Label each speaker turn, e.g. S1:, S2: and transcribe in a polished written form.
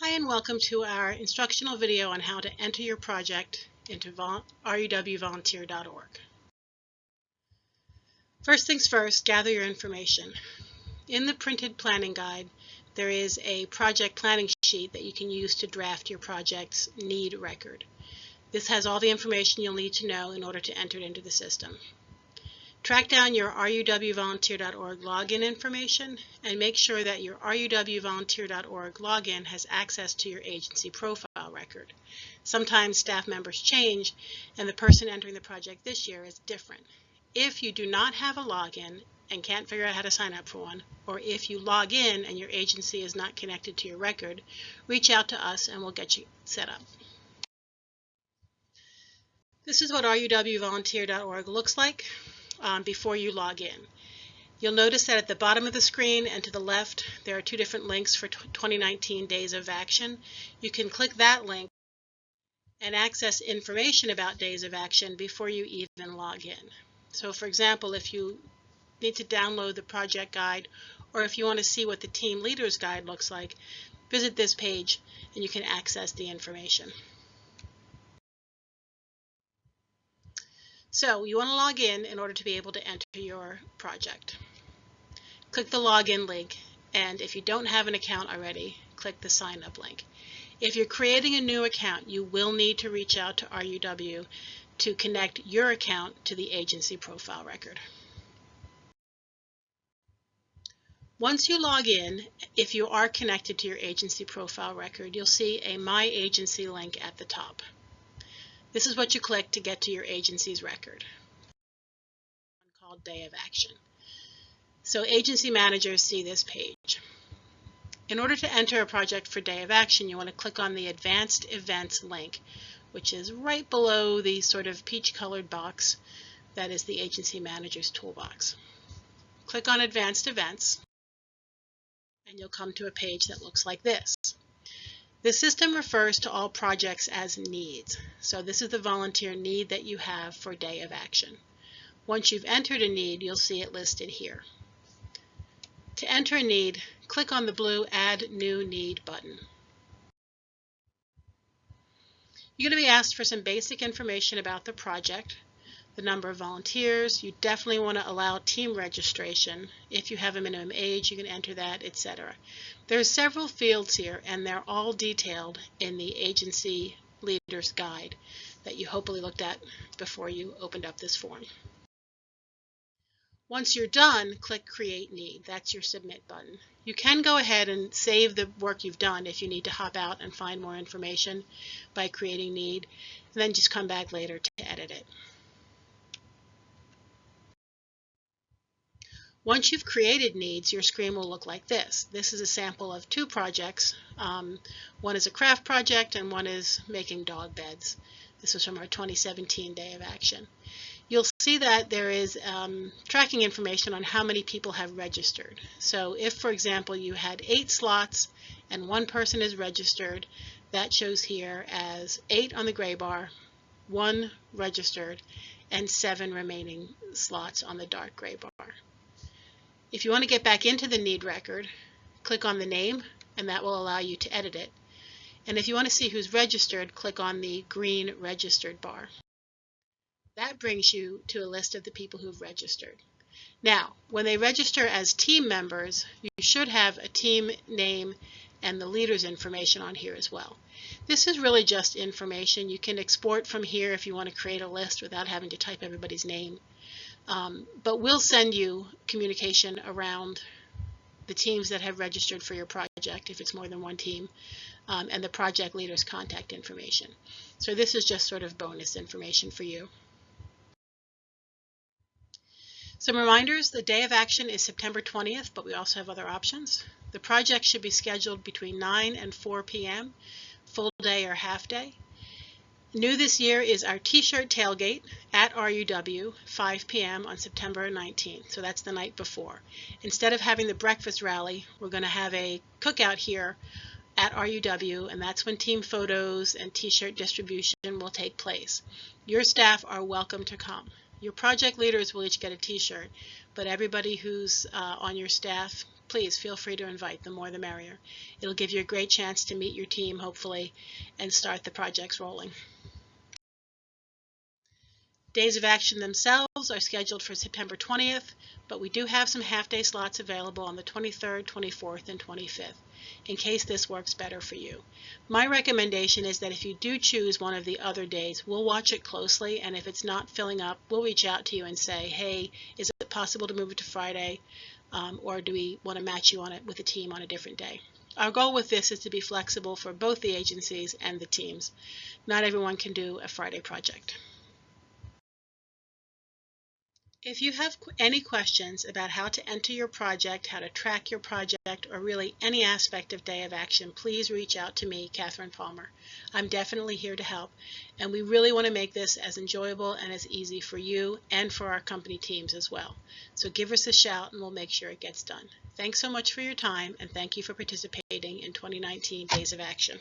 S1: Hi and welcome to our instructional video on how to enter your project into ruwvolunteer.org. First things first, gather your information. In the printed planning guide, there is a project planning sheet that you can use to draft your project's need record. This has all the information you'll need to know in order to enter it into the system. Track down your ruwvolunteer.org login information and make sure that your ruwvolunteer.org login has access to your agency profile record. Sometimes staff members change and the person entering the project this year is different. If you do not have a login and can't figure out how to sign up for one, or if you log in and your agency is not connected to your record, reach out to us and we'll get you set up. This is what ruwvolunteer.org looks like before you log in. You'll notice that at the bottom of the screen and to the left there are two different links for 2019 Days of Action. You can click that link and access information about Days of Action before you even log in. So for example, if you need to download the project guide or if you want to see what the team leaders guide looks like, visit this page and you can access the information. So you want to log in order to be able to enter your project. Click the login link, and if you don't have an account already, click the sign up link. If you're creating a new account, you will need to reach out to RUW to connect your account to the agency profile record. Once you log in, if you are connected to your agency profile record, you'll see a My Agency link at the top. This is what you click to get to your agency's record, called Day of Action. So agency managers see this page. In order to enter a project for Day of Action, you want to click on the Advanced Events link, which is right below the sort of peach-colored box that is the agency manager's toolbox. Click on Advanced Events, and you'll come to a page that looks like this. The system refers to all projects as needs. So this is the volunteer need that you have for Day of Action. Once you've entered a need, you'll see it listed here. To enter a need, click on the blue Add New Need button. You're going to be asked for some basic information about the project, the number of volunteers. You definitely want to allow team registration. If you have a minimum age, you can enter that, etc. There are several fields here, and they're all detailed in the agency leader's guide that you hopefully looked at before you opened up this form. Once you're done, click Create Need. That's your Submit button. You can go ahead and save the work you've done if you need to hop out and find more information by creating need, and then just come back later to edit it. Once you've created needs, your screen will look like this. This is a sample of two projects. One is a craft project and one is making dog beds. This was from our 2017 Day of Action. You'll see that there is tracking information on how many people have registered. So if, for example, you had 8 slots and one person is registered, that shows here as 8 on the gray bar, 1 registered, and 7 remaining slots on the dark gray bar. If you want to get back into the need record, click on the name, and that will allow you to edit it. And if you want to see who's registered, click on the green registered bar. That brings you to a list of the people who've registered. Now, when they register as team members, you should have a team name and the leader's information on here as well. This is really just information. You can export from here if you want to create a list without having to type everybody's name. But we'll send you communication around the teams that have registered for your project, if it's more than one team, and the project leader's contact information. So this is just sort of bonus information for you. Some reminders: the Day of Action is September 20th, but we also have other options. The project should be scheduled between 9 and 4 p.m., full day or half day. New this year is our T-shirt tailgate at RUW, 5 p.m. on September 19th, so that's the night before. Instead of having the breakfast rally, we're going to have a cookout here at RUW, and that's when team photos and T-shirt distribution will take place. Your staff are welcome to come. Your project leaders will each get a T-shirt, but everybody who's on your staff please feel free to invite. The more the merrier. It'll give you a great chance to meet your team, hopefully, and start the projects rolling. Days of action themselves are scheduled for September 20th, but we do have some half-day slots available on the 23rd, 24th, and 25th, in case this works better for you. My recommendation is that if you do choose one of the other days, we'll watch it closely, and if it's not filling up, we'll reach out to you and say, hey, is it possible to move it to Friday, or do we want to match you on it with a team on a different day? Our goal with this is to be flexible for both the agencies and the teams. Not everyone can do a Friday project. If you have any questions about how to enter your project, how to track your project, or really any aspect of Day of Action, please reach out to me, Catherine Palmer. I'm definitely here to help, and we really want to make this as enjoyable and as easy for you and for our company teams as well. So give us a shout and we'll make sure it gets done. Thanks so much for your time, and thank you for participating in 2019 Days of Action.